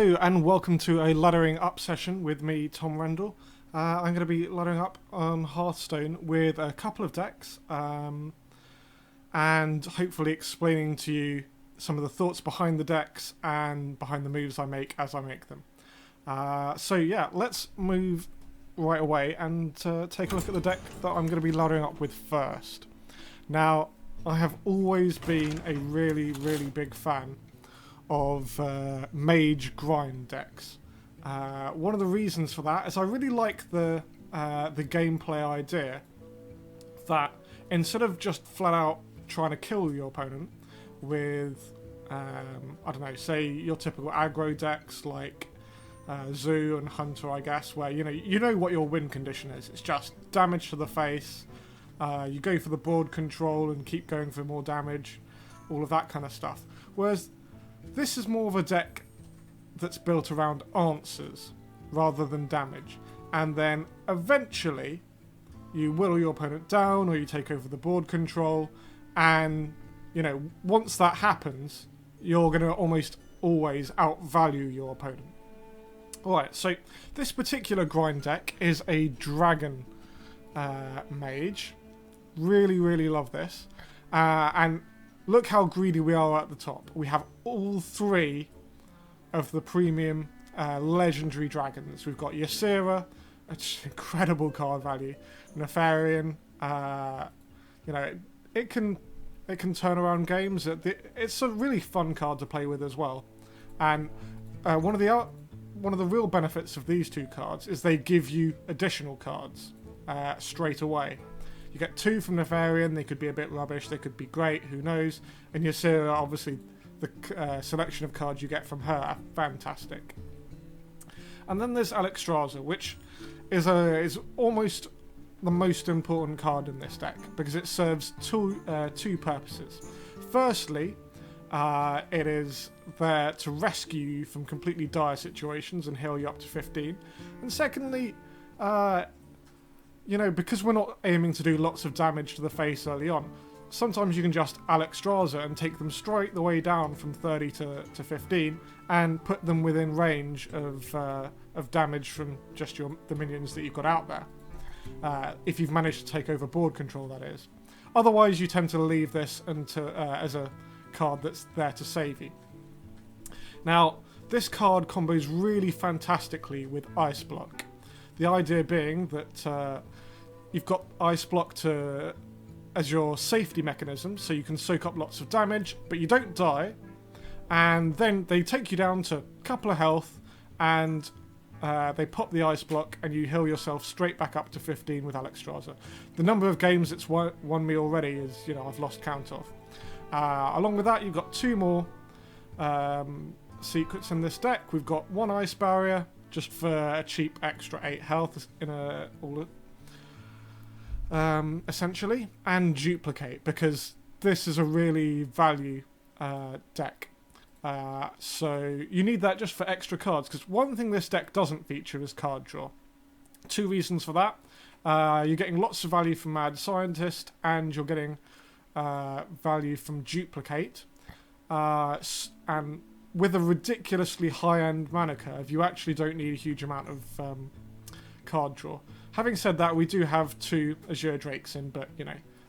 Hello and welcome to a laddering up session with me, Tom Rendle. I'm going to be laddering up on Hearthstone with a couple of decks and hopefully explaining to you some of the thoughts behind the decks and behind the moves I make as I make them. So yeah, let's move right away and take a look at the deck that I'm going to be laddering up with first. Now, I have always been a really big fan of Mage grind decks. One of the reasons for that is I really like the gameplay idea that instead of just flat out trying to kill your opponent with, I don't know, say your typical aggro decks like Zoo and Hunter, I guess, where you know what your win condition is. It's just damage to the face. You go for the board control and keep going for more damage, all of that kind of stuff. Whereas this is more of a deck that's built around answers rather than damage. And then eventually you whittle your opponent down or you take over the board control. And, once that happens, you're going to almost always outvalue your opponent. Alright, so this particular grind deck is a Dragon Mage. Really love this. And look how greedy we are at the top. We have all three of the premium legendary dragons. We've got Ysera, which is incredible card value. Nefarian, it can turn around games. It's a really fun card to play with as well. And one of the real benefits of these two cards is they give you additional cards straight away. You get two from Nefarian. They could be a bit rubbish, they could be great, who knows. And Ysera, obviously, the selection of cards you get from her are fantastic. And then there's Alexstrasza, which is almost the most important card in this deck, because it serves two purposes. Firstly, it is there to rescue you from completely dire situations and heal you up to 15. And secondly, because we're not aiming to do lots of damage to the face early on, sometimes you can just Alexstrasza and take them straight the way down from 30 to 15 and put them within range of damage from just the minions that you've got out there. If you've managed to take over board control, that is. Otherwise, you tend to leave this as a card that's there to save you. Now, this card combos really fantastically with Ice Block. The idea being that you've got Ice Block as your safety mechanism, so you can soak up lots of damage, but you don't die, and then they take you down to a couple of health, and they pop the Ice Block, and you heal yourself straight back up to 15 with Alexstrasza. The number of games it's won me already is, I've lost count of. Along with that, you've got two more secrets in this deck. We've got one Ice Barrier, just for a cheap extra 8 health essentially, and Duplicate, because this is a really value deck. So you need that just for extra cards, because one thing this deck doesn't feature is card draw. Two reasons for that. You're getting lots of value from Mad Scientist, and you're getting value from Duplicate. And with a ridiculously high-end mana curve, you actually don't need a huge amount of card draw. Having said that, we do have two Azure Drakes in, but,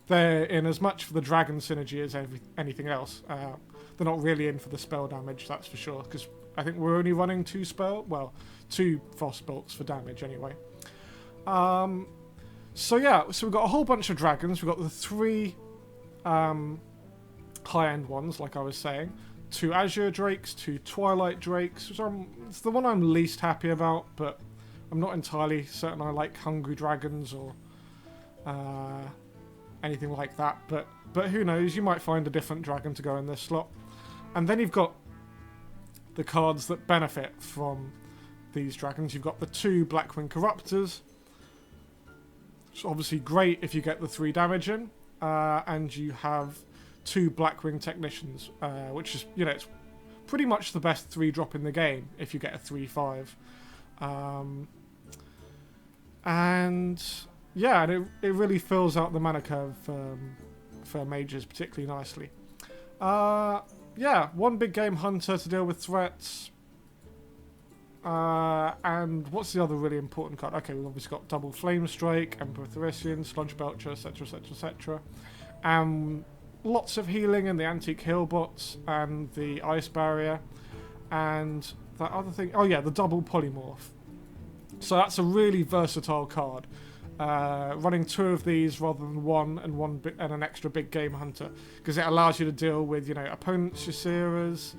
they're in as much for the dragon synergy as anything else. They're not really in for the spell damage, that's for sure, because I think we're only running two Frost Bolts for damage anyway. So we've got a whole bunch of dragons. We've got the three high-end ones, like I was saying. Two Azure Drakes, two Twilight Drakes, which it's the one I'm least happy about, but I'm not entirely certain I like Hungry Dragons or anything like that, but who knows, you might find a different dragon to go in this slot. And then you've got the cards that benefit from these dragons. You've got the two Blackwing Corruptors, which is obviously great if you get the 3 damage in, and you have two Blackwing Technicians, which is, it's pretty much the best 3-drop in the game if you get a 3/5. And it really fills out the mana curve for mages particularly nicely. One big game Hunter to deal with threats. And what's the other really important card? Okay, we've obviously got double Flame Strike, Emperor Therissian, Sludge Belcher, etc, etc, etc. Lots of healing in the Antique Heal bots and the Ice Barrier. And that other thing... Oh yeah, the double Polymorph. So that's a really versatile card. Running 2 of these rather than 1 and an extra big game hunter, because it allows you to deal with, you know, opponents' Yasiras,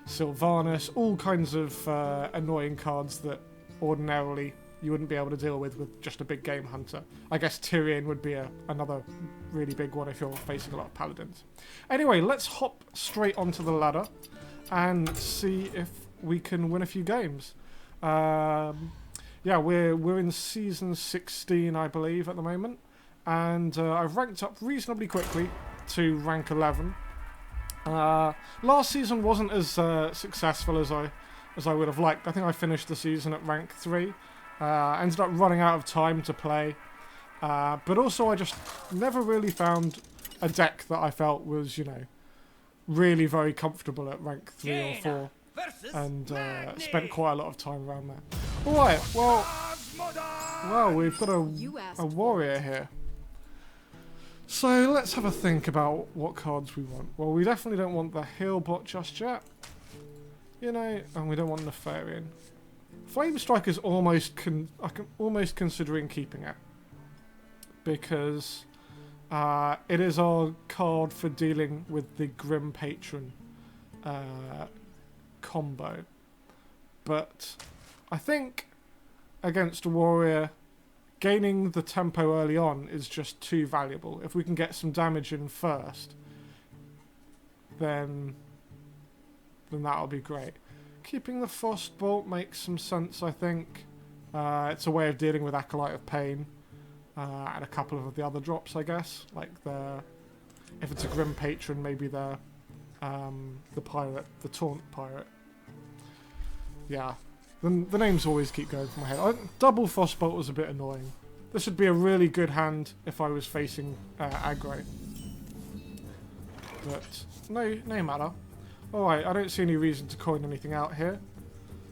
Sylvanas, all kinds of annoying cards that ordinarily you wouldn't be able to deal with just a big game hunter. I guess Tyrion would be another really big one if you're facing a lot of paladins. Anyway, let's hop straight onto the ladder and see if we can win a few games. Yeah, we're in season 16, I believe, at the moment, and I've ranked up reasonably quickly to rank 11. Last season wasn't as successful as I would have liked. I think I finished the season at rank 3. Ended up running out of time to play, but also I just never really found a deck that I felt was, you know, really very comfortable at rank 3 or 4. And spent quite a lot of time around there. Alright, well, we've got a warrior here. So let's have a think about what cards we want. Well, we definitely don't want the heal bot just yet. You know, and we don't want Nefarian. Flame Strike is almost considering keeping it. Because it is our card for dealing with the Grim Patron combo, but I think against a warrior, gaining the tempo early on is just too valuable. If we can get some damage in first, then that'll be great. Keeping the Frostbolt makes some sense, I think. It's a way of dealing with Acolyte of Pain and a couple of the other drops, I guess. Like if it's a Grim Patron, maybe the pirate, the Taunt Pirate. Yeah, the names always keep going through my head. Double Frostbolt was a bit annoying. This would be a really good hand if I was facing aggro. But no matter. Alright, I don't see any reason to coin anything out here.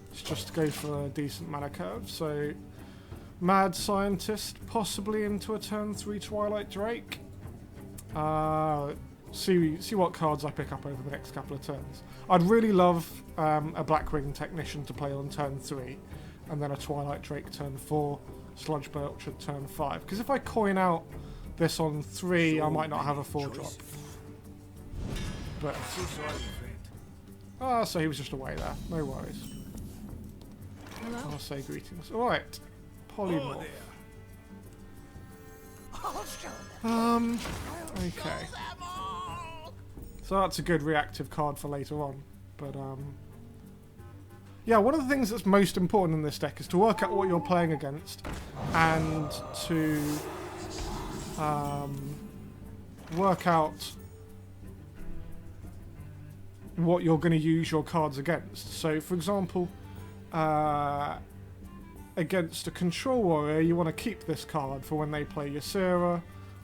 Let's just go for a decent mana curve. So, Mad Scientist, possibly into a turn 3 Twilight Drake. See what cards I pick up over the next couple of turns. I'd really love a Blackwing Technician to play on turn 3, and then a Twilight Drake turn 4, Sludge Belcher turn 5. Because if I coin out this on 3, I might not have a 4-drop. But so he was just away there. No worries. Hello? I'll say greetings. Alright. Polymorph. Okay. So that's a good reactive card for later on. But, yeah, one of the things that's most important in this deck is to work out what you're playing against and to work out what you're going to use your cards against. So, for example, against a control warrior, you want to keep this card for when they play Ysera,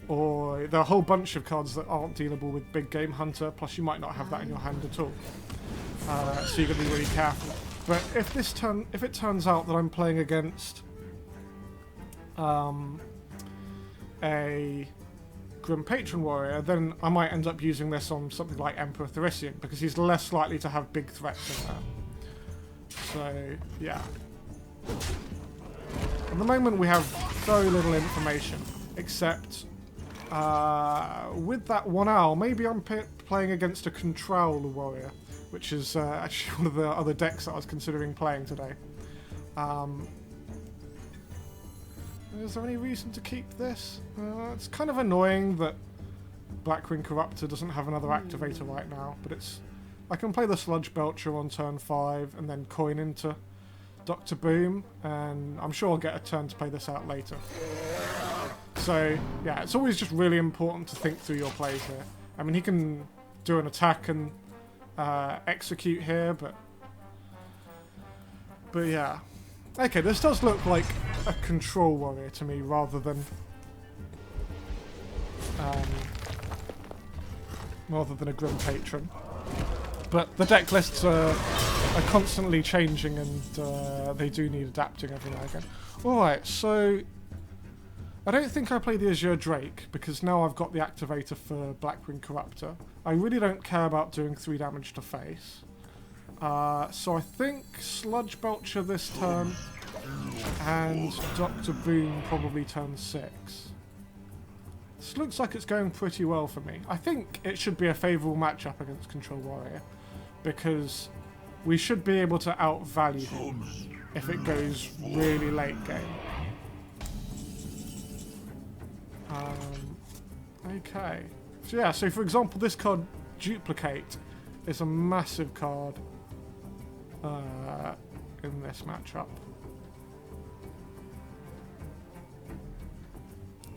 or there are a whole bunch of cards that aren't dealable with Big Game Hunter, plus you might not have that in your hand at all. So you've got to be really careful. But if it turns out that I'm playing against a Grim Patron warrior, then I might end up using this on something like Emperor Therissian, because he's less likely to have big threats in there. So, yeah. At the moment we have very little information, except with that 1 owl, maybe I'm playing against a Control warrior, which is actually one of the other decks that I was considering playing today. Is there any reason to keep this? It's kind of annoying that Blackwing Corruptor doesn't have another activator right now, but I can play the Sludge Belcher on turn 5 and then coin into Dr. Boom, and I'm sure I'll get a turn to play this out later. So, yeah, it's always just really important to think through your plays here. I mean, he can do an attack and execute here, but yeah. Okay, this does look like a control warrior to me rather than a Grim Patron. But the deck lists are are constantly changing, and they do need adapting every now and again. Alright, so I don't think I play the Azure Drake, because now I've got the activator for Blackwing Corruptor. I really don't care about doing 3 damage to face. So I think Sludge Belcher this turn, and Dr. Boom probably turn 6. This looks like it's going pretty well for me. I think it should be a favourable matchup against Control Warrior, because we should be able to outvalue him if it goes really late game. Okay. So yeah, so for example, this card, Duplicate, is a massive card in this matchup.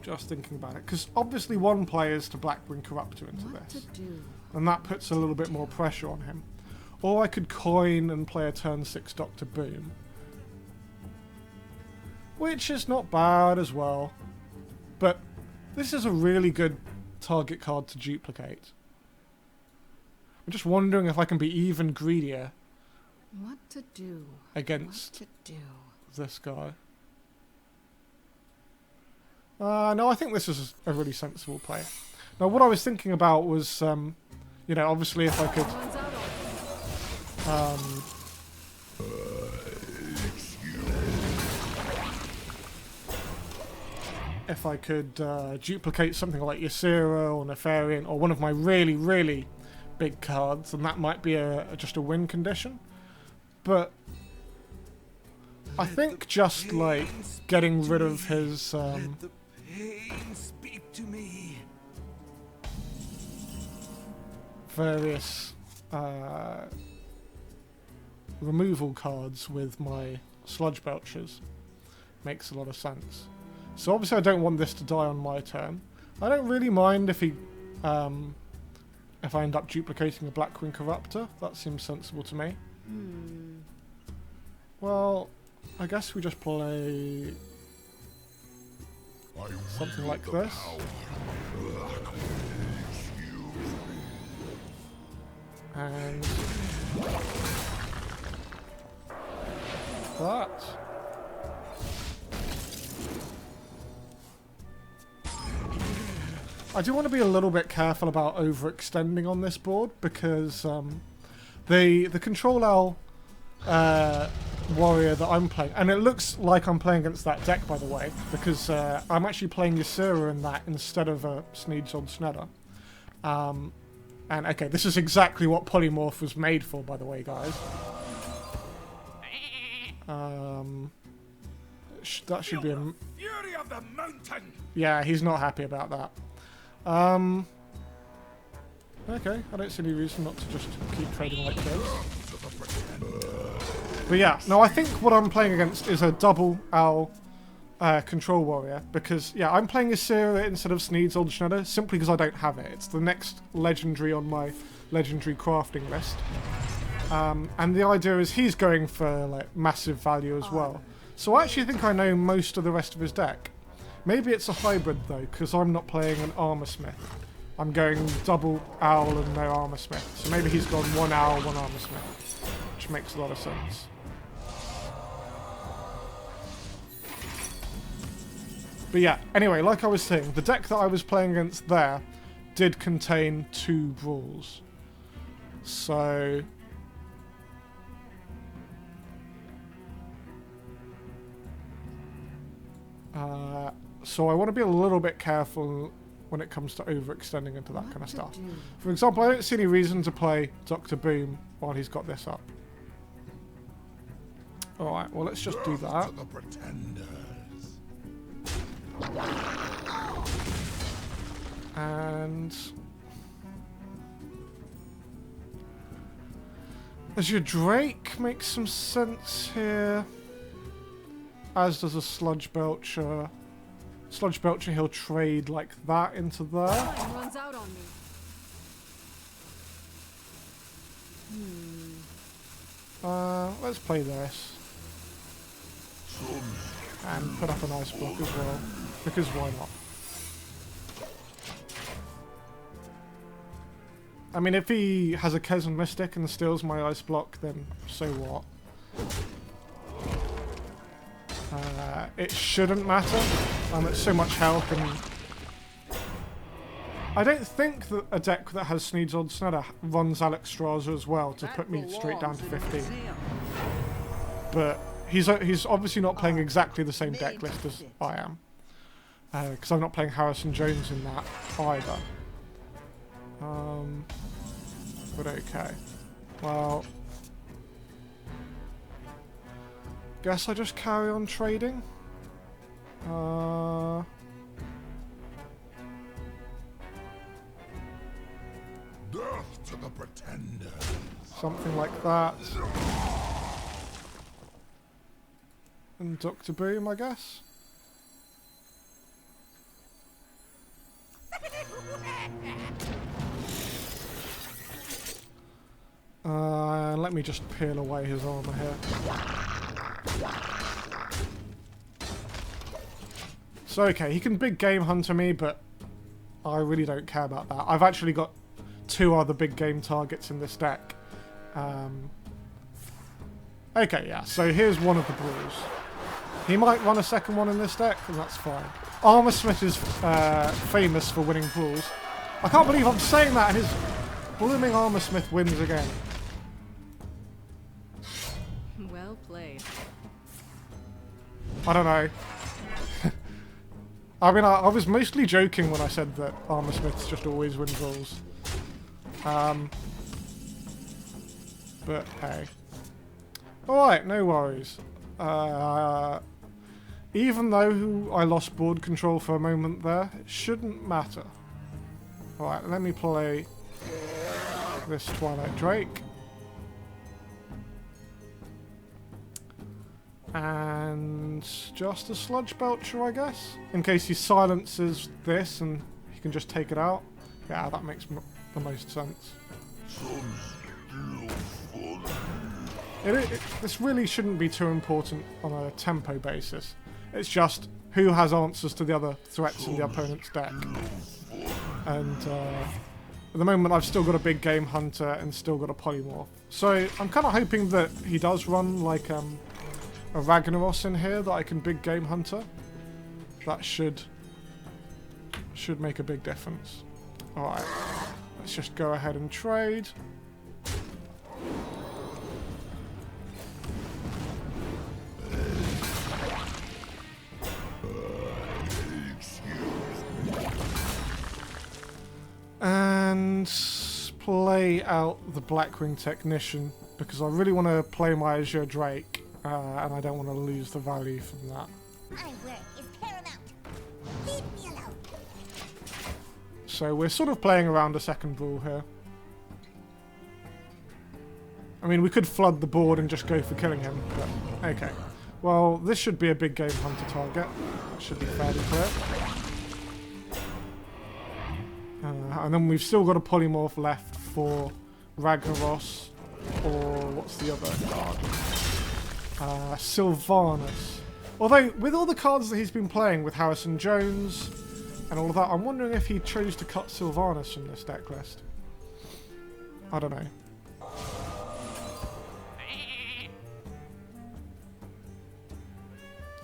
Just thinking about it, because obviously one player is to Blackwing Corruptor into this, and that puts a little bit more pressure on him. Or I could coin and play a turn 6 Dr. Boom, which is not bad as well, but this is a really good target card to duplicate. I'm just wondering if I can be even greedier against this guy. No, I think this is a really sensible play. Now, what I was thinking about was, you know, obviously if I could... if I could duplicate something like Ysera or Nefarian or one of my really, really big cards, then that might be just a win condition. But I think just like getting rid of his various removal cards with my Sludge Belchers makes a lot of sense. So obviously I don't want this to die on my turn. I don't really mind if if I end up duplicating a Blackwing Corruptor. That seems sensible to me. Well, I guess we just play something like this. And that. I do want to be a little bit careful about overextending on this board, because the Control Owl warrior that I'm playing, and it looks like I'm playing against that deck, by the way, because I'm actually playing Ysera in that instead of Sneed's on Snedder. And okay, this is exactly what Polymorph was made for, by the way, guys. That should be a... Fury of the mountain. Yeah, he's not happy about that. Okay, I don't see any reason not to just keep trading like this. But yeah, no, I think what I'm playing against is a double Owl Control Warrior, because, yeah, I'm playing Ysera instead of Sneed's Old Shredder simply because I don't have it. It's the next legendary on my legendary crafting list. And the idea is he's going for, like, massive value as well. So I actually think I know most of the rest of his deck. Maybe it's a hybrid, though, because I'm not playing an Armor Smith. I'm going double Owl and no Armor Smith. So maybe he's gone 1 Owl, 1 Armor Smith, which makes a lot of sense. But yeah, anyway, like I was saying, the deck that I was playing against there did contain 2 Brawls. So... so I want to be a little bit careful when it comes to overextending into that kind of stuff. For example, I don't see any reason to play Dr. Boom while he's got this up. Alright, well, let's just do that. And... Azure Drake makes some sense here. As does a Sludge Belcher. Sludge Belcher, he'll trade like that into there. Time runs out on me. Let's play this. And put up an ice block as well. Because why not? I mean, if he has a Chasm Mystic and steals my ice block, then so what? It shouldn't matter. It's so much health, and I don't think that a deck that has Sneed's Odd Snedder runs Alex Straza as well to put me straight down to 15. But he's obviously not playing exactly the same deck list as I am, because I'm not playing Harrison Jones in that either. But okay. Well, guess I just carry on trading. Death to the pretender. Something like that. And Dr. Boom, I guess. Let me just peel away his armor here. So okay, he can big game hunter me, but I really don't care about that. I've actually got 2 other big game targets in this deck. Okay, yeah, so here's one of the blues. He might run a second one in this deck, and that's fine. Armorsmith is famous for winning brawls. I can't believe I'm saying that, and his blooming Armorsmith wins again. Well played. I don't know. I mean, I was mostly joking when I said that Armorsmiths just always win brawls. But hey. Alright, no worries. Even though I lost board control for a moment there, it shouldn't matter. Alright, let me play this Twilight Drake. And just a Sludge Belcher, I guess. In case he silences this and he can just take it out. Yeah, that makes the most sense. This really shouldn't be too important on a tempo basis. It's just who has answers to the other threats in the opponent's deck. And at the moment I've still got a big game hunter and still got a polymorph. So I'm kind of hoping that he does run like a Ragnaros in here that I can big game hunter. That should make a big difference. Alright, let's just go ahead and trade. And play out the Blackwing Technician, because I really want to play my Azure Drake, and I don't want to lose the value from that. My work is paramount. Leave me alone. So we're sort of playing around a second rule here. I mean, we could flood the board and just go for killing him, but okay. Well, this should be a big game hunter target. That should be fairly clear. And then we've still got a polymorph left for Ragnaros, or what's the other card? Sylvanas. Although, with all the cards that he's been playing with Harrison Jones and all of that, I'm wondering if he chose to cut Sylvanas from this deck list. I don't know.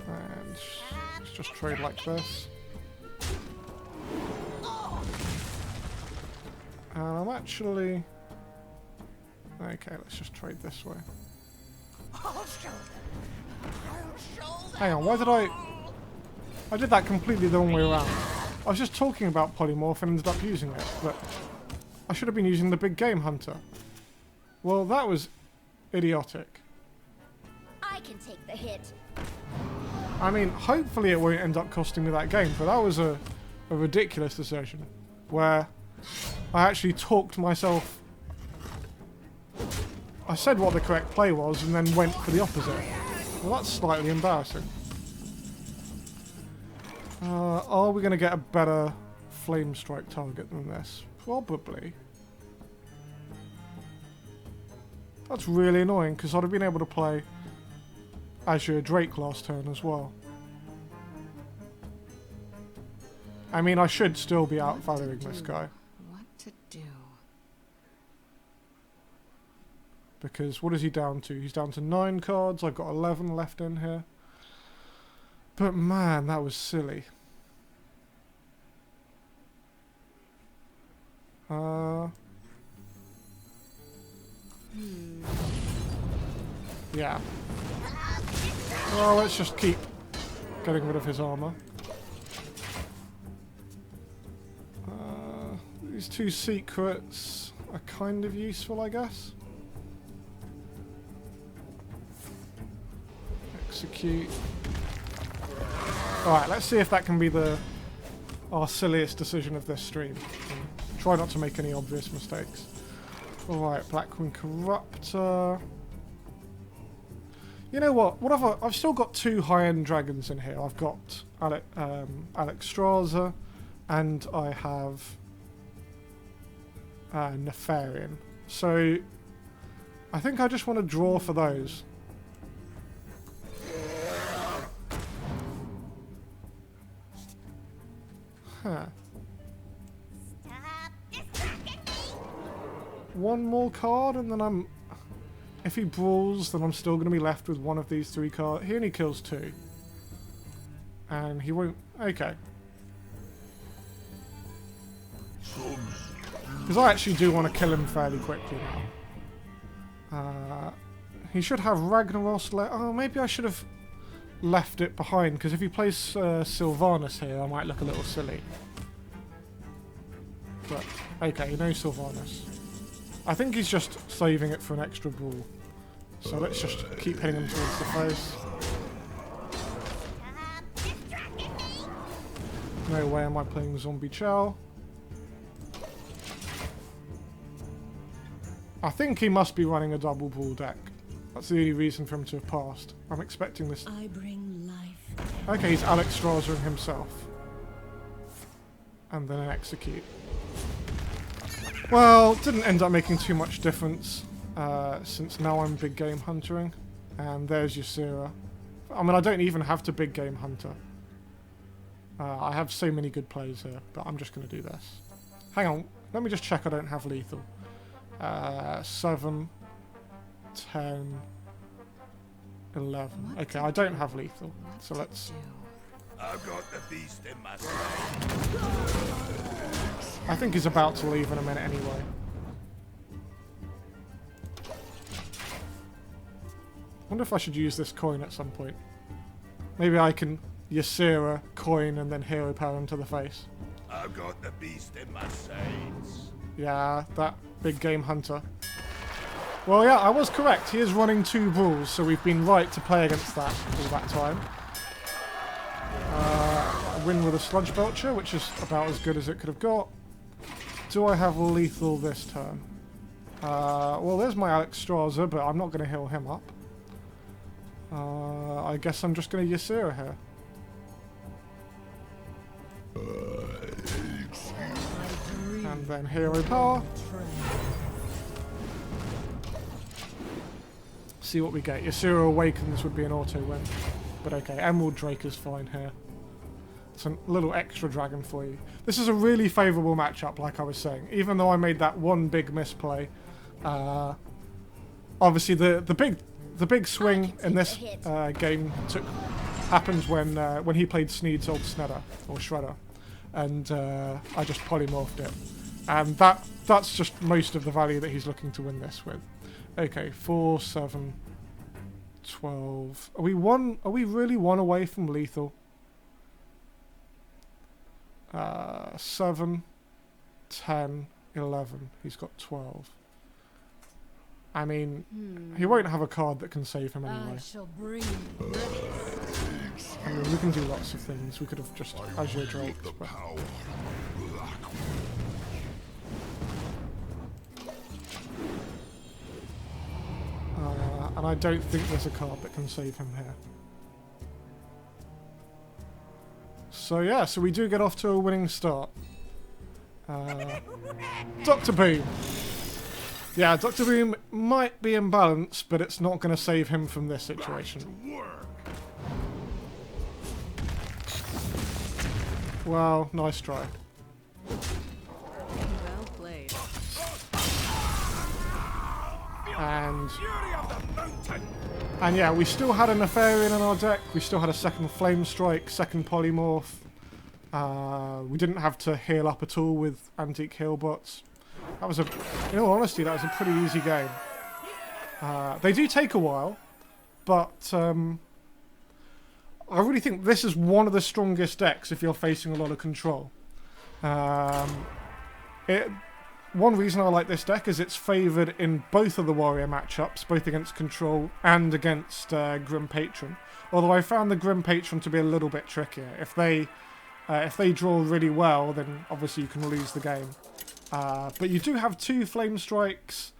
And let's just trade like this. And I'm actually... Okay, let's just trade this way. Hang on, why did I did that completely the wrong way around. I was just talking about polymorph and ended up using it, but I should have been using the big game hunter. Well, that was idiotic. I can take the hit. I mean, hopefully it won't end up costing me that game, but that was a ridiculous decision where I actually talked myself... I said what the correct play was and then went for the opposite. Well, that's slightly embarrassing. Are we going to get a better Flame Strike target than this? Probably. That's really annoying because I'd have been able to play Azure Drake last turn as well. I mean, I should still be outvaluing this guy. What to do? Because what is he down to? He's down to 9 cards. I've got 11 left in here. But man, that was silly. Yeah. Well, let's just keep getting rid of his armor. These 2 secrets are kind of useful, I guess. Execute. Alright, let's see if that can be our silliest decision of this stream. And try not to make any obvious mistakes. Alright, Blackwing Corruptor. You know what? I've still got 2 high-end dragons in here. I've got Alexstrasza, and I have Nefarian. So I think I just want to draw for those. Huh. One more card, and then if he brawls, then I'm still going to be left with one of these 3 cards. He only kills 2. And he won't... Okay. Because I actually do want to kill him fairly quickly now. He should have Ragnaros... Oh, maybe I should have left it behind, because if he plays Sylvanas here, I might look a little silly. But, okay, no Sylvanas. I think he's just saving it for an extra brawl. So let's just keep hitting him towards the face. No way am I playing Zombie Chow. I think he must be running a double brawl deck. That's the only reason for him to have passed. I'm expecting this. I bring life. Okay, he's Alexstrasza himself. And then an execute. Well, didn't end up making too much difference, since now I'm big game huntering. And there's Ysera. I mean, I don't even have to big game hunter. I have so many good plays here, but I'm just going to do this. Hang on, let me just check I don't have lethal. 7, 10, 11. Okay, I don't have lethal, so let's... I've got the beast in my sight. I think he's about to leave in a minute anyway. Wonder if I should use this coin at some point. Maybe I can Ysera, coin, and then hero power him to the face. I've got the beast in my sights. Yeah, that big game hunter. Well, yeah, I was correct. He is running 2 brawls, so we've been right to play against that all that time. I win with a Sludge Belcher, which is about as good as it could have got. Do I have lethal this turn? Well, there's my Alexstrasza, but I'm not going to heal him up. I guess I'm just going to Ysera here. And then hero power. See what we get. Ysera Awakens would be an auto win. But okay, Emerald Drake is fine here. It's a little extra dragon for you. This is a really favourable matchup, like I was saying. Even though I made that one big misplay. Obviously, the big swing in this game happened when he played Sneed's old Snedder, or Shredder. And I just polymorphed it. And that's just most of the value that he's looking to win this with. Okay, 4, 7, 12. Are we really 1 away from lethal? 7, 10, 11. He's got 12. I mean, he won't have a card that can save him anyway. I shall bring I mean, we can do lots of things. We could have just Azure Drake. But... and I don't think there's a card that can save him here. So yeah, so we do get off to a winning start. Dr. Boom. Yeah, Dr. Boom might be imbalanced, but it's not going to save him from this situation. Well, nice try. well played. And yeah, we still had a Nefarian in our deck. We still had a second Flame Strike, second Polymorph. We didn't have to heal up at all with Antique Heal bots. That was in all honesty, that was a pretty easy game. They do take a while, but I really think this is one of the strongest decks if you're facing a lot of control. One reason I like this deck is it's favoured in both of the warrior matchups, both against control and against Grim Patron. Although I found the Grim Patron to be a little bit trickier. If they draw really well, then obviously you can lose the game. But you do have 2 Flame Strikes,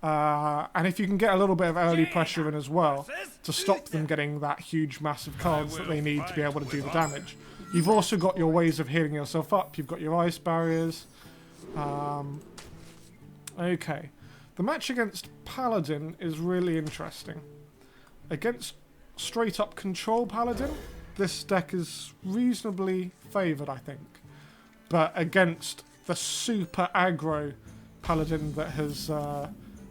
and if you can get a little bit of early pressure in as well to stop them getting that huge massive cards that they need to be able to do the damage. You've also got your ways of healing yourself up. You've got your ice barriers. Okay, the match against Paladin is really interesting. Against straight up control Paladin, this deck is reasonably favoured, I think. But against the super aggro Paladin that has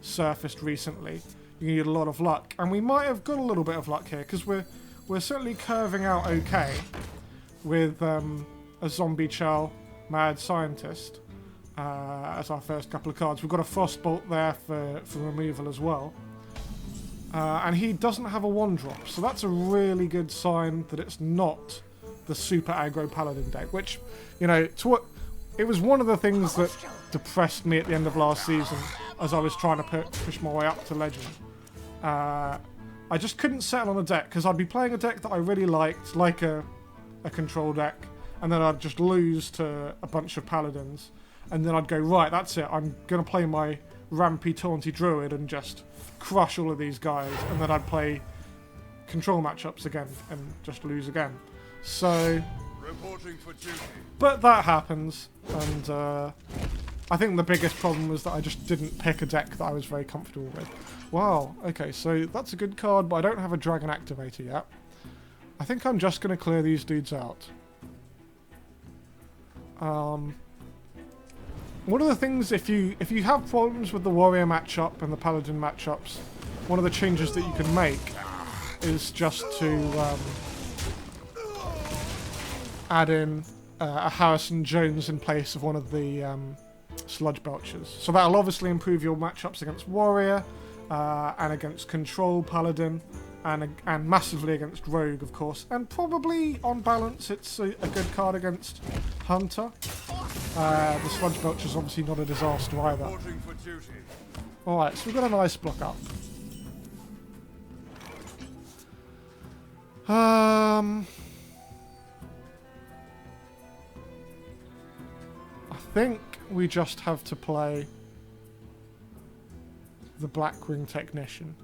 surfaced recently, you need a lot of luck. And we might have got a little bit of luck here, because we're certainly curving out okay with a Zombie Chow Mad Scientist. As our first couple of cards. We've got a Frostbolt there for removal as well. And he doesn't have a 1-drop, so that's a really good sign that it's not the super aggro Paladin deck, which, you know, it was one of the things that depressed me at the end of last season as I was trying to push my way up to Legend. I just couldn't settle on a deck, because I'd be playing a deck that I really liked, like a control deck, and then I'd just lose to a bunch of Paladins. And then I'd go, right, that's it. I'm going to play my Rampy Taunty Druid and just crush all of these guys. And then I'd play control matchups again and just lose again. So, but that happens. And I think the biggest problem was that I just didn't pick a deck that I was very comfortable with. Wow, okay, so that's a good card, but I don't have a Dragon Activator yet. I think I'm just going to clear these dudes out. One of the things, if you have problems with the warrior matchup and the paladin matchups, one of the changes that you can make is just to add in a Harrison Jones in place of one of the Sludge Belchers. So that'll obviously improve your matchups against warrior and against control paladin and massively against rogue, of course. And probably on balance, it's a good card against hunter. The Sludge Belcher is obviously not a disaster either. Alright, so we've got a nice block up. I think we just have to play the Blackwing Technician.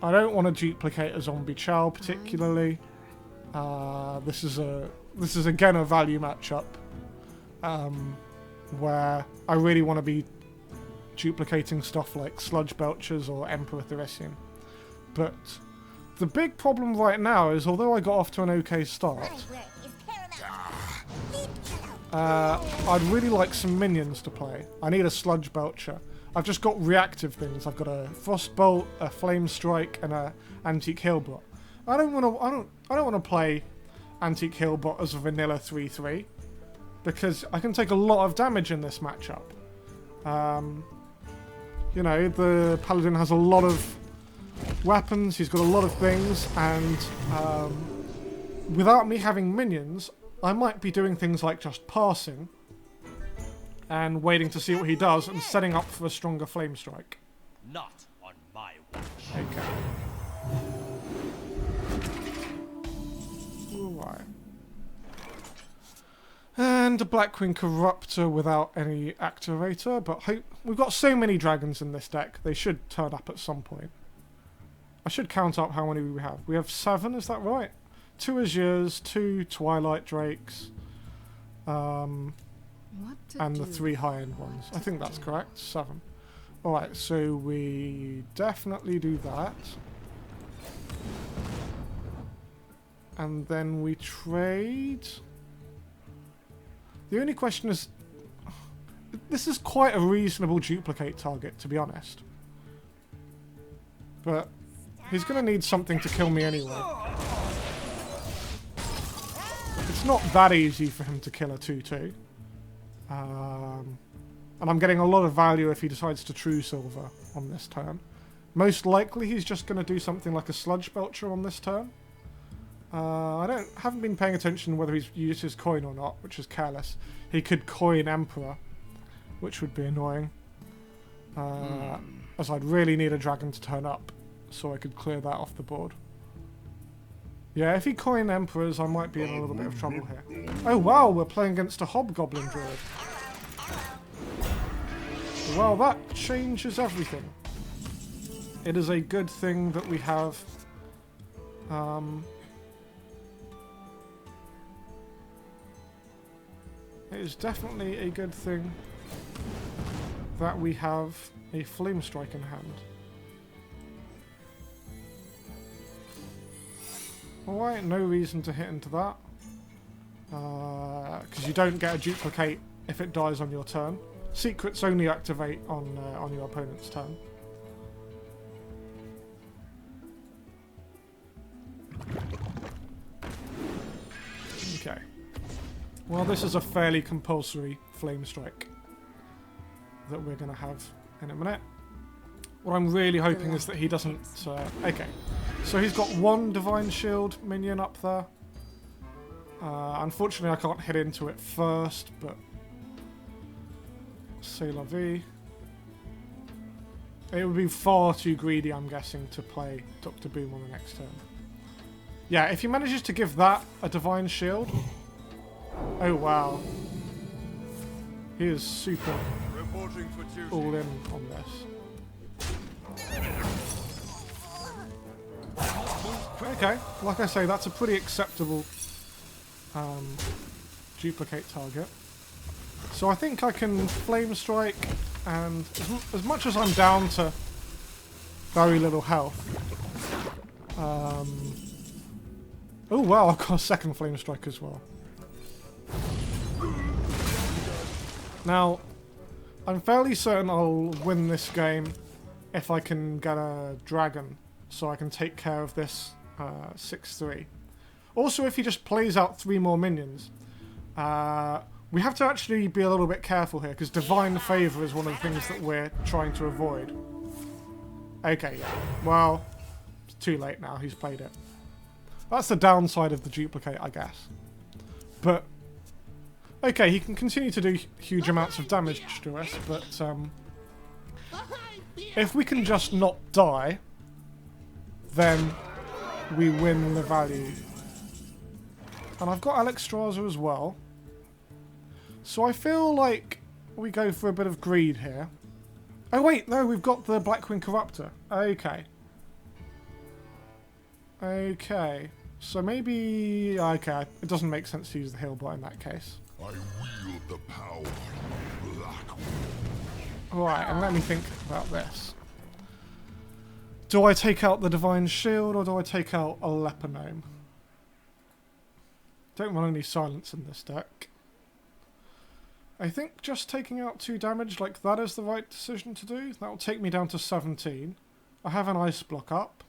I don't want to duplicate a Zombie Chow particularly. This is again a value matchup where I really want to be duplicating stuff like Sludge Belchers or Emperor Therissian. But the big problem right now is, although I got off to an okay start, I'd really like some minions to play. I need a Sludge Belcher. I've just got reactive things. I've got a Frostbolt, a Flame Strike, and a Antique Healbot. I don't want to play Antique Healbot as a vanilla 3/3 because I can take a lot of damage in this matchup. You know, the Paladin has a lot of weapons. He's got a lot of things, and without me having minions, I might be doing things like just passing and waiting to see what he does and setting up for a stronger Flame Strike. Not on my watch. Okay. Alright. And a Blackwing Corruptor without any activator, but we've got so many dragons in this deck, they should turn up at some point. I should count up how many we have. We have 7, is that right? 2 Azures, 2 Twilight Drakes, and the 3 high-end ones. I think that's correct. 7. Alright, so we definitely do that. And then we trade. The only question is, this is quite a reasonable duplicate target, to be honest. But he's going to need something to kill me anyway. It's not that easy for him to kill a 2-2. And I'm getting a lot of value if he decides to True Silver on this turn. Most likely he's just going to do something like a Sludge Belcher on this turn. I haven't been paying attention whether he's used his coin or not, which is careless. He could coin Emperor, which would be annoying. As I'd really need a dragon to turn up, so I could clear that off the board. Yeah, if he coin Emperors, I might be in a little bit of trouble here. Oh wow, we're playing against a Hobgoblin Druid. Well, that changes everything. It is a good thing that we have... it is definitely a good thing that we have a Flame Strike in hand. Alright, no reason to hit into that. Because you don't get a duplicate if it dies on your turn. Secrets only activate on your opponent's turn. Okay. Well, this is a fairly compulsory Flame Strike that we're going to have in a minute. What I'm really hoping is that he doesn't... okay. So he's got one Divine Shield minion up there. Unfortunately, I can't hit into it first, but... C'est la vie. It would be far too greedy, I'm guessing, to play Dr. Boom on the next turn. Yeah, if he manages to give that a Divine Shield... Oh, wow. He is super all in on this. Okay, like I say, that's a pretty acceptable duplicate target. So I think I can Flame Strike, and as much as I'm down to very little health... oh wow, I've got a second Flame Strike as well. Now, I'm fairly certain I'll win this game if I can get a dragon, so I can take care of this 6-3. Also, if he just plays out 3 more minions, we have to actually be a little bit careful here, because Divine Favour is one of the things that we're trying to avoid. Okay, yeah. Well, it's too late now, he's played it. That's the downside of the duplicate, I guess. But, okay, he can continue to do huge amounts of damage to us, but if we can just not die, then we win the value. And I've got Alexstrasza as well. So I feel like we go for a bit of greed here. Oh wait, no, we've got the Blackwing Corruptor. Okay. Okay. So maybe... okay, it doesn't make sense to use the heal bot in that case. I wield the power of Blackwing. Right, and let me think about this. Do I take out the Divine Shield, or do I take out a Leper Gnome? Don't want any silence in this deck. I think just taking out 2 damage like that is the right decision to do. That will take me down to 17. I have an Ice Block up.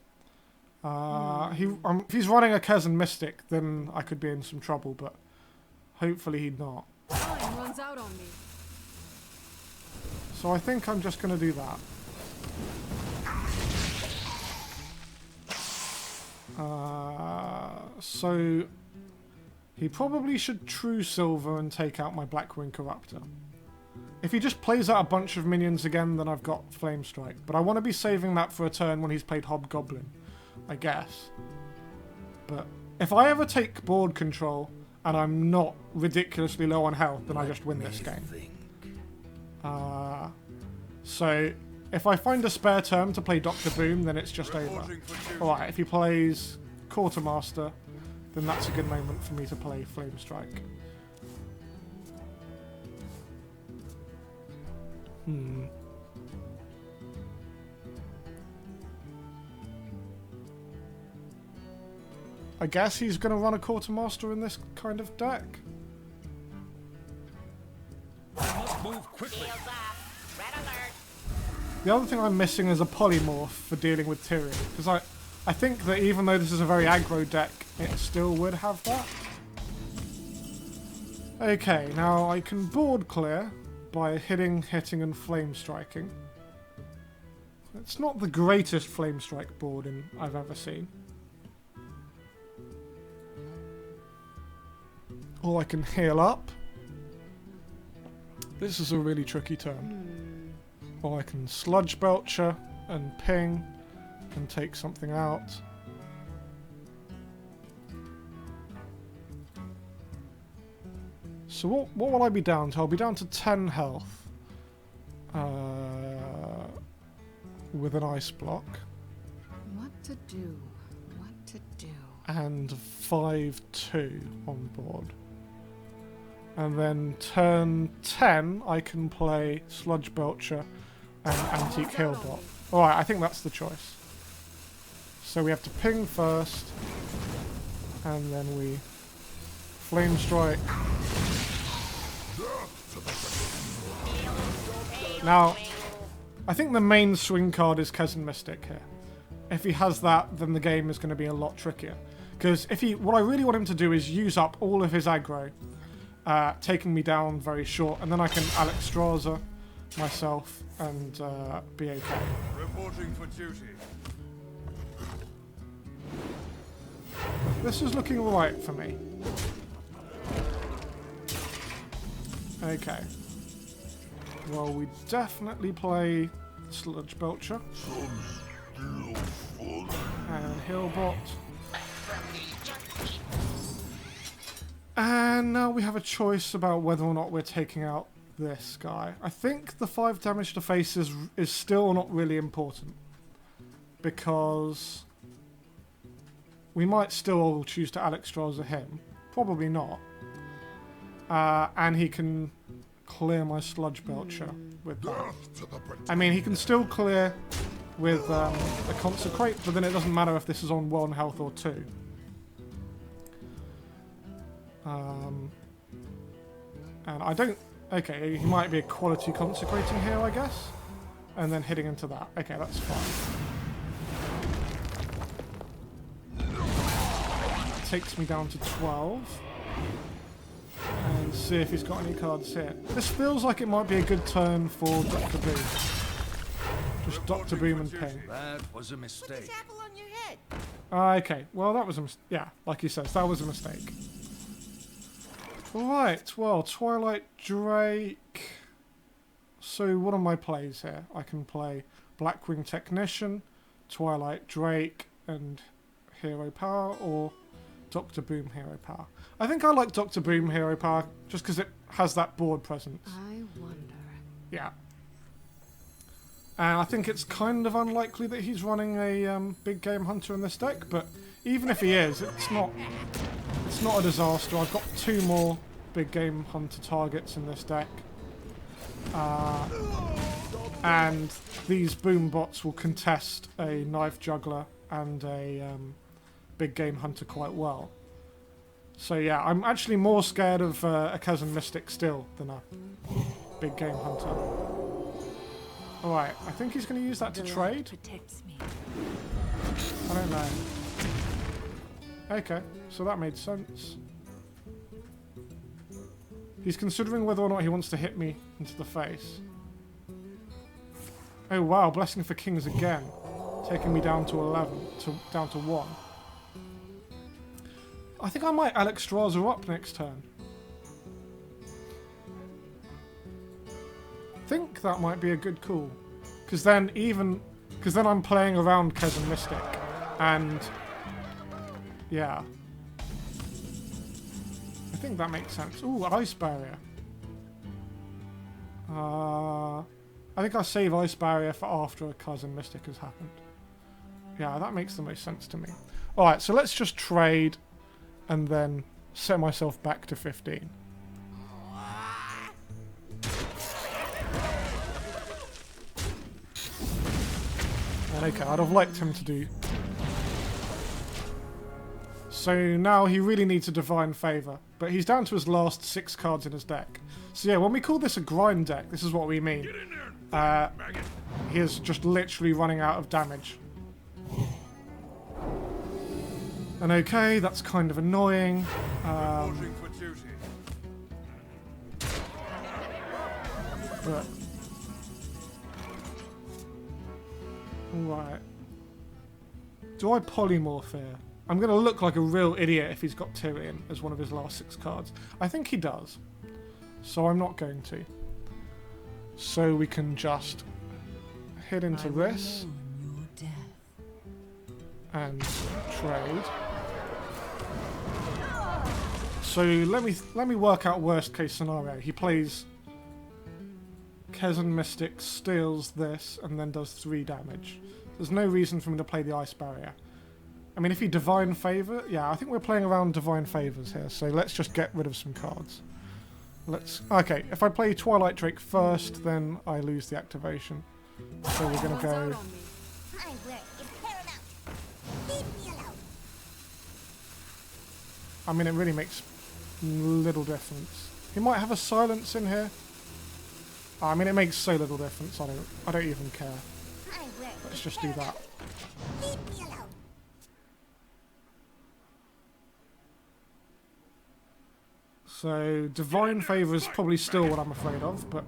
If he's running a Kez and Mystic, then I could be in some trouble, but hopefully he'd not. Time runs out on me. So I think I'm just going to do that. So he probably should True Silver and take out my Blackwing Corruptor. If he just plays out a bunch of minions again, then I've got Flame Strike. But I want to be saving that for a turn when he's played Hobgoblin, I guess. But if I ever take board control and I'm not ridiculously low on health, then I just win this game. So if I find a spare turn to play Dr. Boom, then it's just over. Alright, if he plays Quartermaster, then that's a good moment for me to play Flame Strike. I guess he's going to run a Quartermaster in this kind of deck. I must move quickly. The other thing I'm missing is a polymorph for dealing with Tyrion, because I think that even though this is a very aggro deck, it still would have that. Okay, now I can board clear by hitting, and flame striking. It's not the greatest flame strike board I've ever seen. Or I can heal up. This is a really tricky turn. Or I can sludge belcher and ping and take something out. So what will I be down to? I'll be down to 10 health. With an ice block. What to do? What to do? And 5/2 on board. And then turn 10, I can play Sludge Belcher and Antique Healbot. Alright, I think that's the choice. So we have to ping first, and then we Flame Strike. Now, I think the main swing card is Kezan Mystic here. If he has that, then the game is going to be a lot trickier. Because what I really want him to do is use up all of his aggro, taking me down very short, and then I can Alexstrasza myself and be okay. Reporting for duty. This is looking alright for me. Okay. Well, we definitely play Sludge Belcher. And Healbot. And now we have a choice about whether or not we're taking out this guy. I think the 5 damage to face is still not really important. Because we might still choose to Alexstrasza him. Probably not. And he can clear my Sludge Belcher with that. I mean, he can still clear with a Consecrate, but then it doesn't matter if this is on 1 health or 2. And I don't... Okay, he might be a quality Consecrating here, I guess. And then hitting into that. Okay, that's fine. Takes me down to 12. And see if he's got any cards here. This feels like it might be a good turn for Dr. Boom. Just Dr. Boom and ping. That was a mistake. Apple on your head. Okay, well that was a yeah, like he says, that was a mistake. Right, well, Twilight Drake. So what are my plays here? I can play Blackwing Technician, Twilight Drake, and Hero Power, or Dr. Boom Hero Power. I think I like Dr. Boom Hero Power just because it has that board presence. I wonder. Yeah. And I think it's kind of unlikely that he's running a big game hunter in this deck, but even if he is, it's not a disaster. I've got 2 more big game hunter targets in this deck. And these boom bots will contest a knife juggler and a big game hunter quite well. So yeah, I'm actually more scared of a Kezan Mystic still than a big game hunter. Alright, I think he's going to use that to trade. Protects me. I don't know. Okay, so that made sense. He's considering whether or not he wants to hit me into the face. Oh wow, Blessing for Kings again. Taking me down to 11, down to 1. I think I might Alexstrasza up next turn. I think that might be a good call. Because then I'm playing around Kezan Mystic. And yeah. I think that makes sense. Ooh, Ice Barrier. I think I'll save Ice Barrier for after a Kezan Mystic has happened. Yeah, that makes the most sense to me. Alright, so let's just trade and then set myself back to 15. And okay, I'd have liked him to do. So now he really needs a Divine Favour, but he's down to his last 6 cards in his deck. So yeah, when we call this a grind deck, this is what we mean. He is just literally running out of damage. And okay, that's kind of annoying. But right. Do I polymorph here? I'm going to look like a real idiot if he's got Tyrion as one of his last 6 cards. I think he does. So I'm not going to. So we can just hit into this and trade. So let me work out worst case scenario. He plays Kezan Mystic, steals this, and then does 3 damage. There's no reason for me to play the Ice Barrier. I mean, if he Divine Favor... Yeah, I think we're playing around Divine Favors here, so let's just get rid of some cards. Okay, if I play Twilight Drake first, then I lose the activation. So we're going to go... My word is paramount. Leave me alone. I mean, it really makes little difference. He might have a silence in here. I mean, it makes so little difference. I don't even care. My word Let's is just do that. paramount. Leave me alone. So Divine Favor is probably still what I'm afraid of, but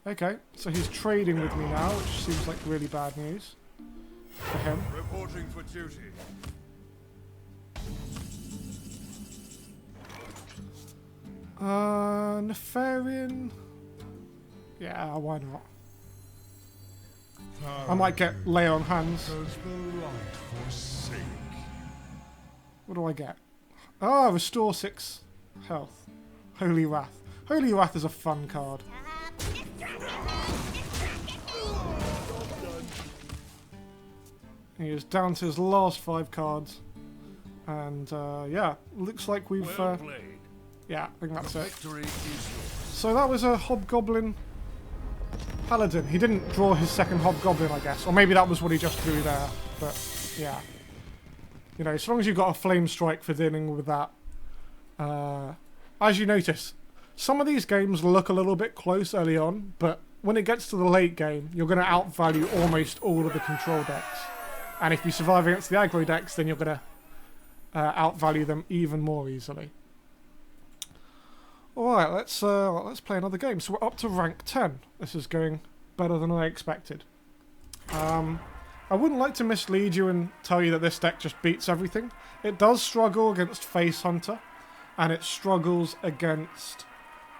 okay. So he's trading with me now, which seems like really bad news for him. Reporting for duty. Nefarian. Yeah, why not? I might get Lay on Hands. Does the light forsake? What do I get? Ah, restore 6 health. Holy Wrath. Holy Wrath is a fun card. He is down to his last 5 cards. And yeah, looks like we've... Well played. yeah, I think that's it. Victory is yours. So that was a Hobgoblin Paladin. He didn't draw his second Hobgoblin, I guess. Or maybe that was what he just drew there. But yeah. You know, as long as you've got a Flame Strike for dealing with that. As you notice, some of these games look a little bit close early on, but when it gets to the late game, you're going to outvalue almost all of the control decks. And if you survive against the aggro decks, then you're going to outvalue them even more easily. Alright, let's play another game. So we're up to rank 10. This is going better than I expected. I wouldn't like to mislead you and tell you that this deck just beats everything. It does struggle against Face Hunter, and it struggles against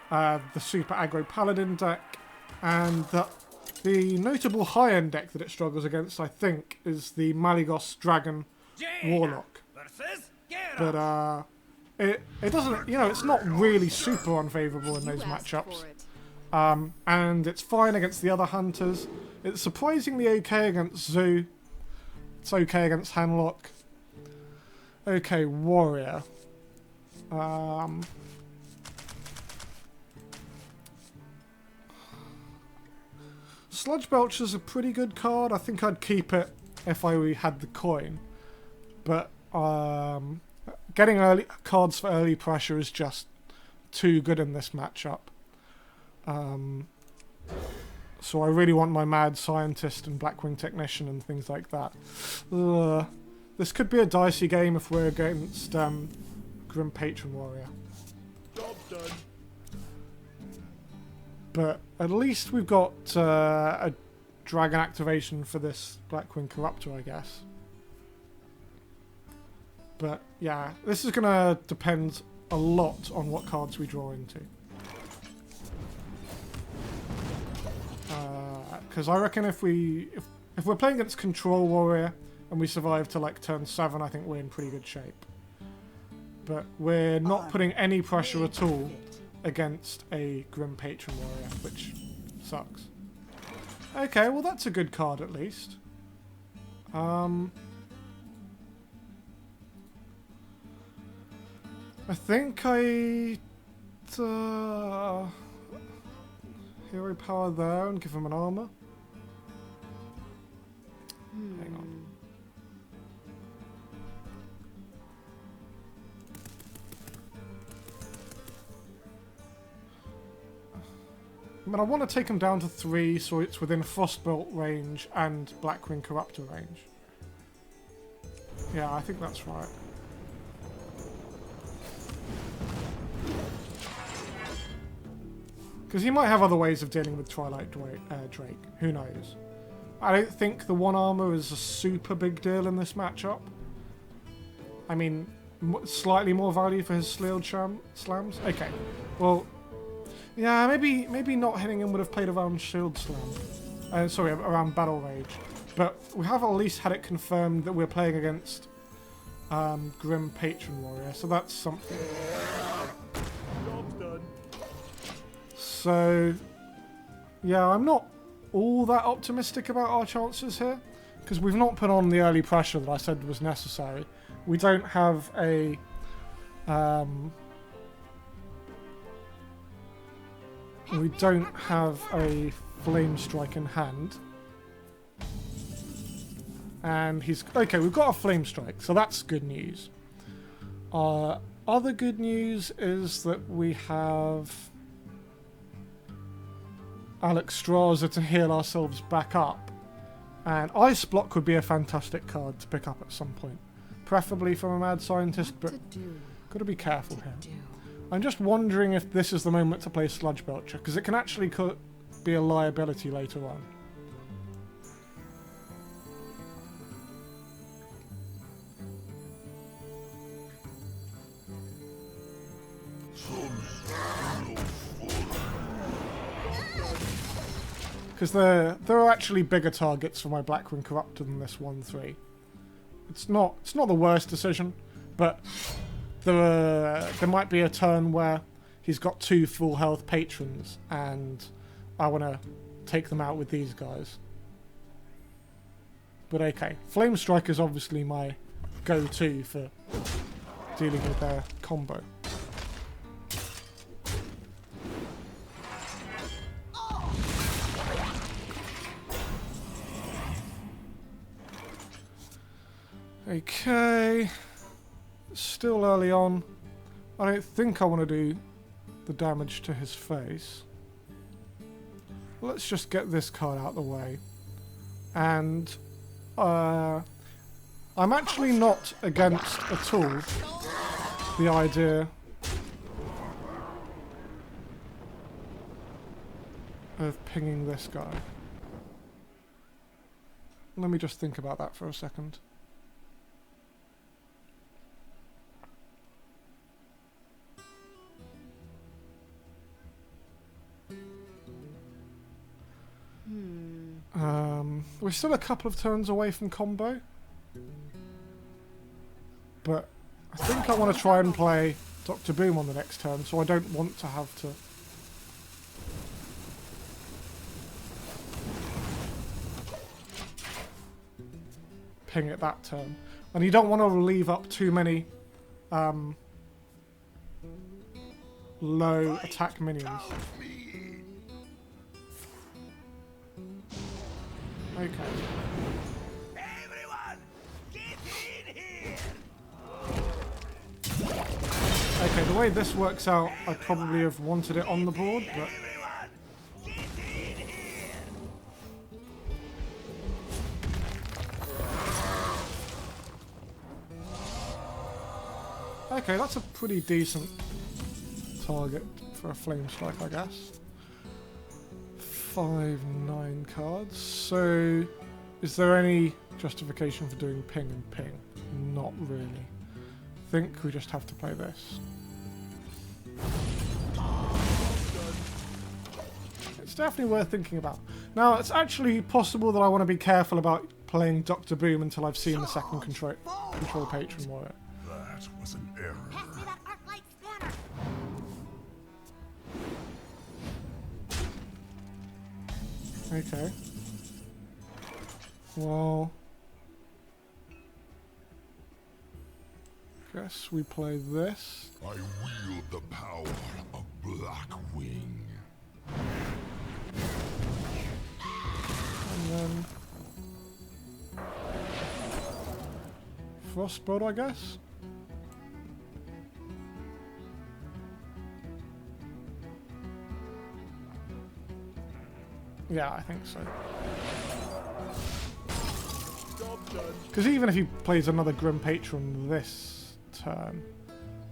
the Super Aggro Paladin deck, and the notable high-end deck that it struggles against, I think, is the Malygos Dragon Warlock. But it doesn't, you know, it's not really super unfavourable in those matchups. And it's fine against the other hunters. It's surprisingly okay against Zoo. It's okay against Hanlock. Okay, Warrior. Sludge Belcher's a pretty good card. I think I'd keep it if I had the coin. But getting early cards for early pressure is just too good in this matchup. So I really want my Mad Scientist and Blackwing Technician and things like that. This could be a dicey game if we're against Grim Patron Warrior. Job done. But at least we've got a dragon activation for this Blackwing Corruptor, I guess. But yeah, this is going to depend a lot on what cards we draw into. Because I reckon if we're playing against Control Warrior and we survive to like turn 7, I think we're in pretty good shape. But we're not putting any pressure at all against a Grim Patron Warrior, which sucks. Okay, well that's a good card at least. I think Hero Power there and give him an armor. Hang on. I mean, I want to take him down to 3 so it's within Frostbolt range and Blackwing Corruptor range. Yeah, I think that's right. Because he might have other ways of dealing with Twilight Drake. Who knows? I don't think the 1 armor is a super big deal in this matchup. I mean, slightly more value for his Slilled Slams. Okay, well, yeah, maybe not hitting him would have played around Shield Slam. Sorry, around Battle Rage. But we have at least had it confirmed that we're playing against Grim Patron Warrior, so that's something. Job done. So, yeah, I'm not all that optimistic about our chances here, because we've not put on the early pressure that I said was necessary. We don't have a Flame Strike in hand. And he's... Okay, we've got a Flame Strike, so that's good news. Other good news is that we have Alexstrasza to heal ourselves back up. And Ice Block would be a fantastic card to pick up at some point. Preferably from a Mad Scientist, but got to be careful here. I'm just wondering if this is the moment to play Sludge Belcher, because it can actually be a liability later on. Because there are actually bigger targets for my Blackwing Corruptor than this 1/3. It's not the worst decision, but there might be a turn where he's got 2 full health patrons, and I want to take them out with these guys. But okay, Flame Strike is obviously my go-to for dealing with their combo. Okay, still early on. I don't think I want to do the damage to his face. Let's just get this card out of the way. And I'm actually not against at all the idea of pinging this guy. Let me just think about that for a second. We're still a couple of turns away from combo, but I think I want to try and play Dr. Boom on the next turn, so I don't want to have to ping it that turn. And you don't want to leave up too many low attack minions. Okay. Everyone, get in here. Okay, the way this works out, I probably have wanted it on the board, but... Everyone, get in here. Okay, that's a pretty decent target for a Flame Strike, I guess. 5/9 cards. So, is there any justification for doing ping and ping? Not really. I think we just have to play this. It's definitely worth thinking about. Now, it's actually possible that I want to be careful about playing Dr. Boom until I've seen the second control Patron Warrior. That was an error. Pass me that arc-light spanner. Okay. Well, guess we play this. I wield the power of Blackwing. And then Frostbolt, I guess. Yeah, I think so. Because even if he plays another Grim Patron this turn,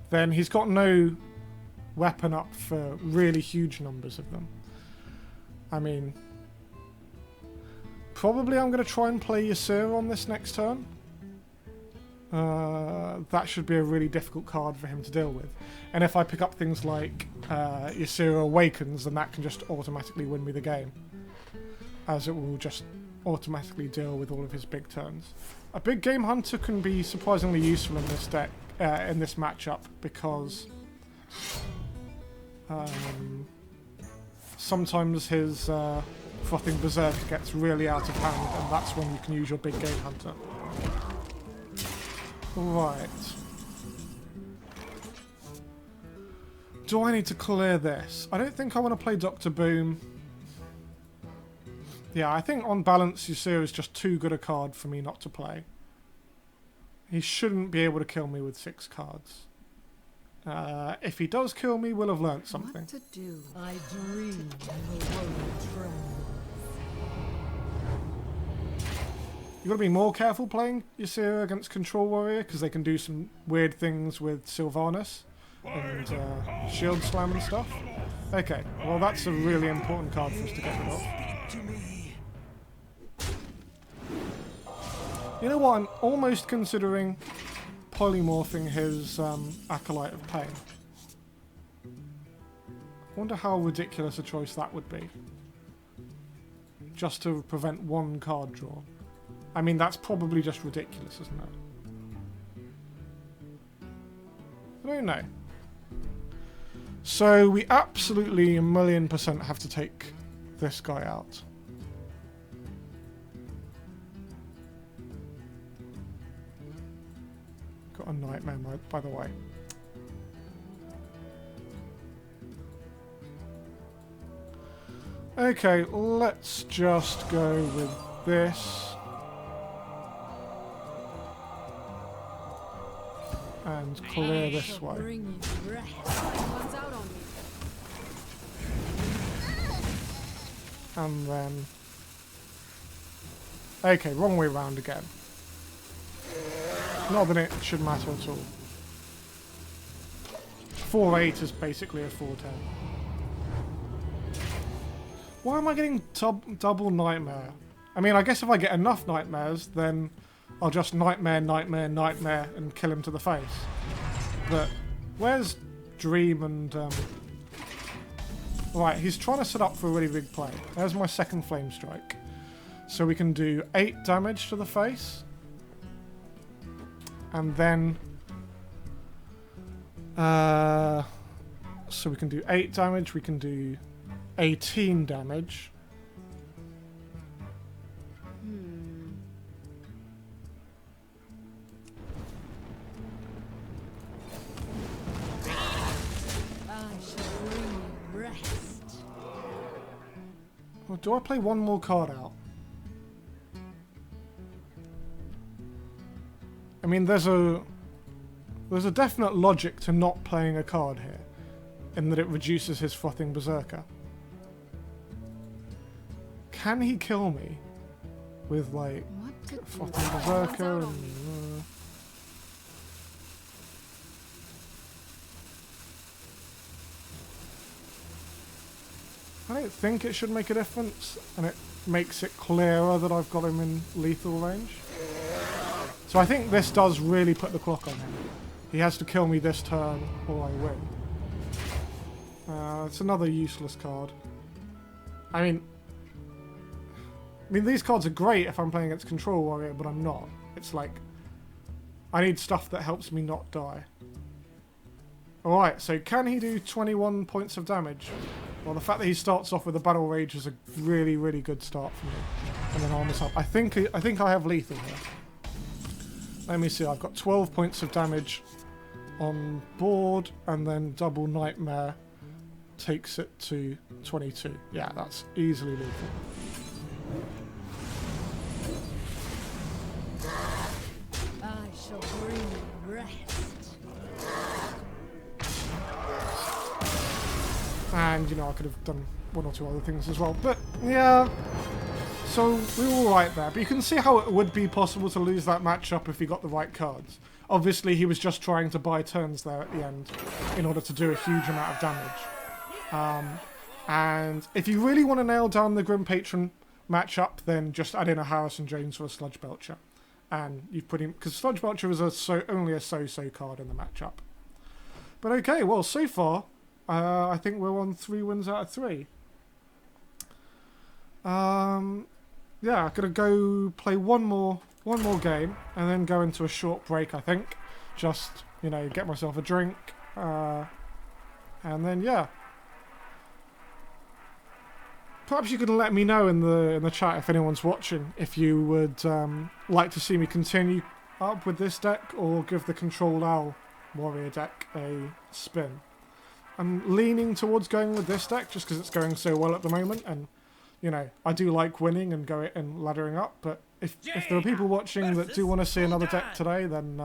then he's got no weapon up for really huge numbers of them. I mean, probably I'm going to try and play Ysera on this next turn. That should be a really difficult card for him to deal with. And if I pick up things like Ysera Awakens, then that can just automatically win me the game, as it will just automatically deal with all of his big turns. A big game hunter can be surprisingly useful in this deck, in this matchup, because sometimes his Frothing Berserker gets really out of hand, and that's when you can use your big game hunter. Right. Do I need to clear this? I don't think I want to play Dr. Boom. Yeah, I think on balance, Ysera is just too good a card for me not to play. He shouldn't be able to kill me with 6 cards. If he does kill me, we'll have learnt something. What to do? I dream the world trembles. You've got to be more careful playing Ysera against Control Warrior, because they can do some weird things with Sylvanas and Shield Slam and stuff. Okay, well that's a really important card for us to get rid of. You know what, I'm almost considering polymorphing his Acolyte of Pain. I wonder how ridiculous a choice that would be. Just to prevent 1 card draw. I mean, that's probably just ridiculous, isn't it? I don't know. So we absolutely 1,000,000% have to take this guy out. Got a nightmare mode, by the way. Okay, let's just go with this. And clear this way. Bring you rest. One's out on me. And then... Okay, wrong way round again. Not that it should matter at all. 4-8 is basically a 4-10. Why am I getting double Nightmare? I mean, I guess if I get enough Nightmares, then I'll just Nightmare, Nightmare, Nightmare, and kill him to the face. But where's Dream and... Right, he's trying to set up for a really big play. There's my second Flame Strike. So we can do 8 damage to the face. And then... so we can do 8 damage, we can do 18 damage. Well, do I play one more card out? I mean, there's a definite logic to not playing a card here, in that it reduces his Frothing Berserker. Can he kill me with, like, Frothing Berserker and... I don't think it should make a difference, and it makes it clearer that I've got him in lethal range. So I think this does really put the clock on him. He has to kill me this turn, or I win. It's another useless card. I mean, these cards are great if I'm playing against Control Warrior, but I'm not. It's like, I need stuff that helps me not die. Alright, so can he do 21 points of damage? Well, the fact that he starts off with a Battle Rage is a really, really good start for me. And then armors up. I think I have lethal here. Let me see, I've got 12 points of damage on board, and then double Nightmare takes it to 22. Yeah, that's easily lethal. I shall bring you rest. And, you know, I could have done one or two other things as well. But yeah, so we were alright there. But you can see how it would be possible to lose that matchup if he got the right cards. Obviously, he was just trying to buy turns there at the end in order to do a huge amount of damage. And if you really want to nail down the Grim Patron matchup, then just add in a Harrison Jones or a Sludge Belcher. And you've put him... Because Sludge Belcher is only a so-so card in the matchup. But okay, well, so far, I think we're on 3 wins out of 3. Yeah, I'm going to go play one more game and then go into a short break, I think. Just, you know, get myself a drink. And then, yeah. Perhaps you could let me know in the chat if anyone's watching if you would like to see me continue up with this deck or give the Control Owl Warrior deck a spin. I'm leaning towards going with this deck just because it's going so well at the moment, and you know I do like winning and laddering up. But if there are people watching that do want to see another deck today, then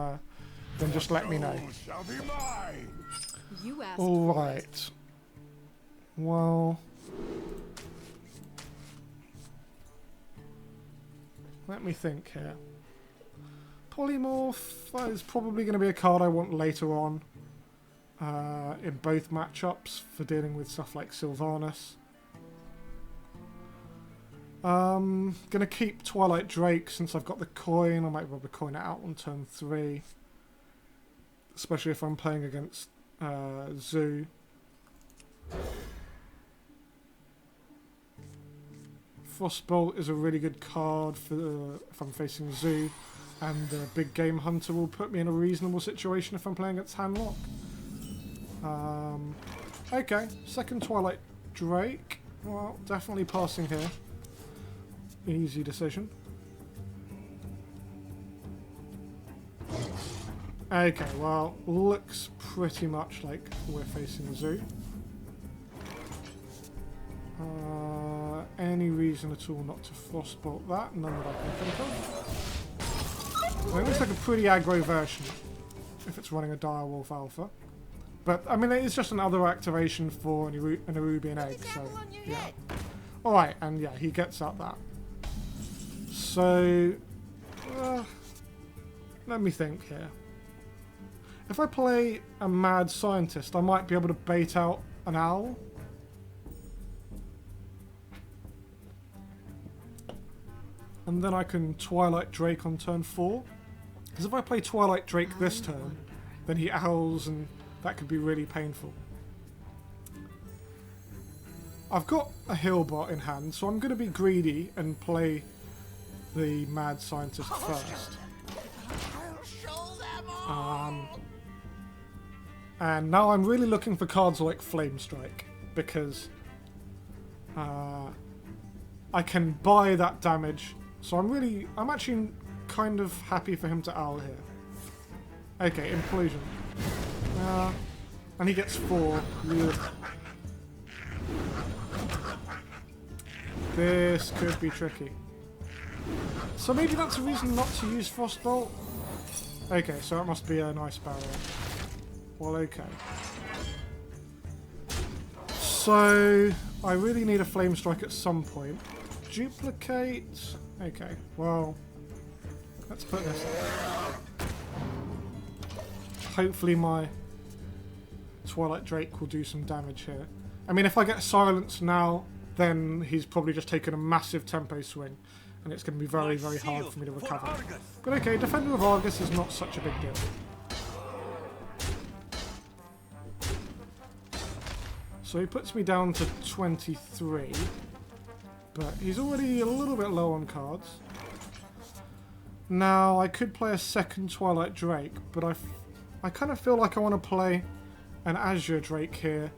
just let me know. Shall be mine. You asked. All right. Well. Let me think here. Polymorph is probably going to be a card I want later on in both matchups for dealing with stuff like Sylvanas. Going to keep Twilight Drake since I've got the coin. I might be able to coin it out on turn 3. Especially if I'm playing against Zoo. Frostbolt is a really good card for if I'm facing Zoo, and Big Game Hunter will put me in a reasonable situation if I'm playing against Handlock. Okay, second Twilight Drake. Well, definitely passing here. Easy decision. Okay, well, looks pretty much like we're facing Zoo. Any reason at all not to Frostbolt that? None that I can think of. Well, it looks like a pretty aggro version if it's running a Direwolf Alpha. But, I mean, it's just another activation for an Erubian Egg, so, yeah. Alright, and yeah, he gets out that. So, let me think here. If I play a Mad Scientist, I might be able to bait out an Owl. And then I can Twilight Drake on turn 4. Because if I play Twilight Drake this turn, then he owls and that could be really painful. I've got a Healbot in hand, so I'm going to be greedy and play the Mad Scientist first. And now I'm really looking for cards like Flame Strike, because I can buy that damage. So I'm actually kind of happy for him to owl here. Okay, Implosion. And he gets 4. Yeah. This could be tricky. So maybe that's a reason not to use Frostbolt. Okay, so it must be a nice barrier. Well, okay. So I really need a Flame Strike at some point. Duplicate. Okay, well, let's put this in. Hopefully my Twilight Drake will do some damage here. I mean, if I get Silence now, then he's probably just taken a massive tempo swing, and it's going to be very, very hard for me to recover. But okay, Defender of Argus is not such a big deal. So he puts me down to 23, but he's already a little bit low on cards. Now, I could play a second Twilight Drake, but I kind of feel like I want to play an Azure Drake here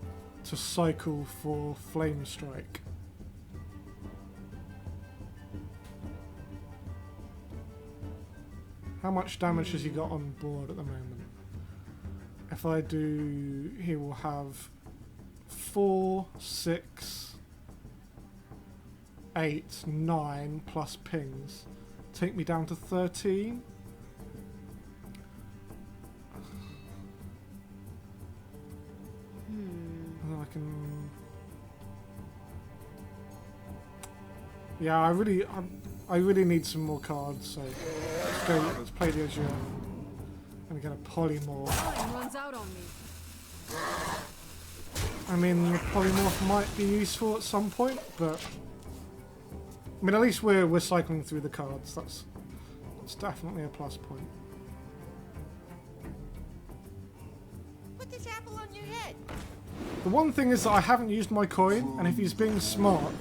to cycle for Flame Strike. How much damage has he got on board at the moment? If I do, he will have 4, 6, 8, 9 plus pings. Take me down to 13. And then I can... Yeah, I really need some more cards. So let's go. Let's play the Azure. I'm gonna polymorph. Time runs out on me. I mean, the polymorph might be useful at some point, but I mean, at least we're cycling through the cards. That's definitely a plus point. Put this apple on your head. The one thing is that I haven't used my coin, and if he's being smart,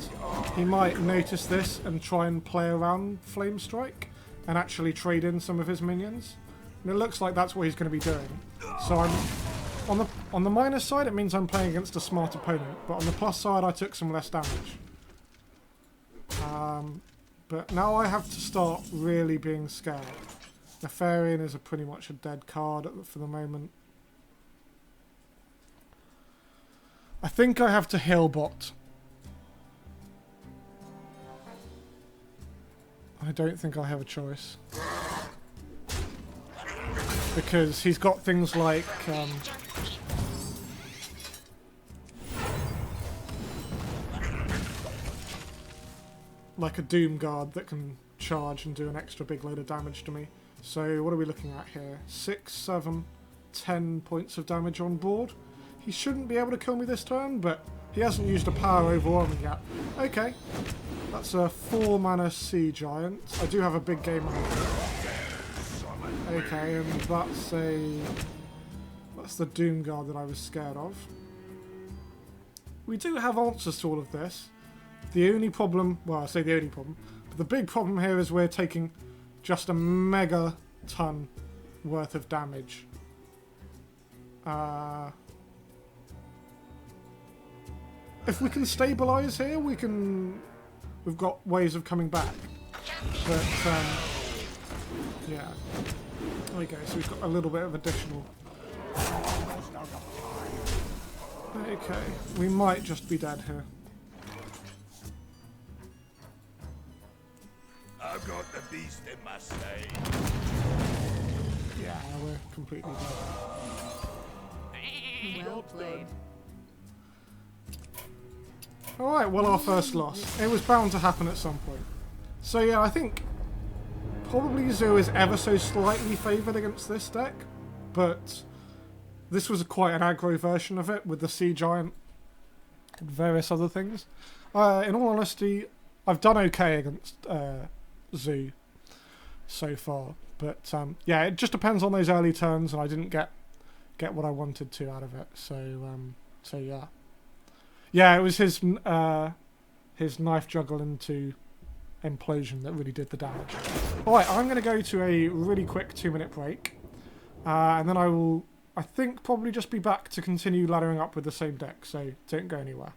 he might notice this and try and play around Flame Strike and actually trade in some of his minions. And it looks like that's what he's going to be doing. So I'm on the minus side, it means I'm playing against a smart opponent, but on the plus side, I took some less damage. But now I have to start really being scared. Nefarian is pretty much a dead card for the moment. I think I have to Healbot. I don't think I have a choice. Because he's got things like a Doom Guard that can charge and do an extra big load of damage to me. So what are we looking at here? 6, 7, 10 points of damage on board. He shouldn't be able to kill me this turn, but he hasn't used a power overwhelming yet. Okay, that's a 4 mana Sea Giant. I do have a big game on it. Okay, and that's the Doom Guard that I was scared of. We do have answers to all of this. The only problem, well, I say the only problem, but the big problem here is we're taking just a mega ton worth of damage. If we can stabilize here, we've got ways of coming back. But yeah, there we go. So we've got a little bit of additional. Okay, we might just be dead here. I've got the beast in my sleigh. Yeah, we're completely dead. Well played. Alright, well, our first loss. It was bound to happen at some point. So yeah, I think probably Zoo is ever so slightly favoured against this deck, but this was quite an aggro version of it with the Sea Giant and various other things. In all honesty, I've done okay against Zoo so far, but yeah, it just depends on those early turns, and I didn't get what I wanted to out of it. So yeah. Yeah, it was his knife juggle into implosion that really did the damage. Alright, I'm going to go to a really quick 2-minute break. And then I will, I think, probably just be back to continue laddering up with the same deck, so don't go anywhere.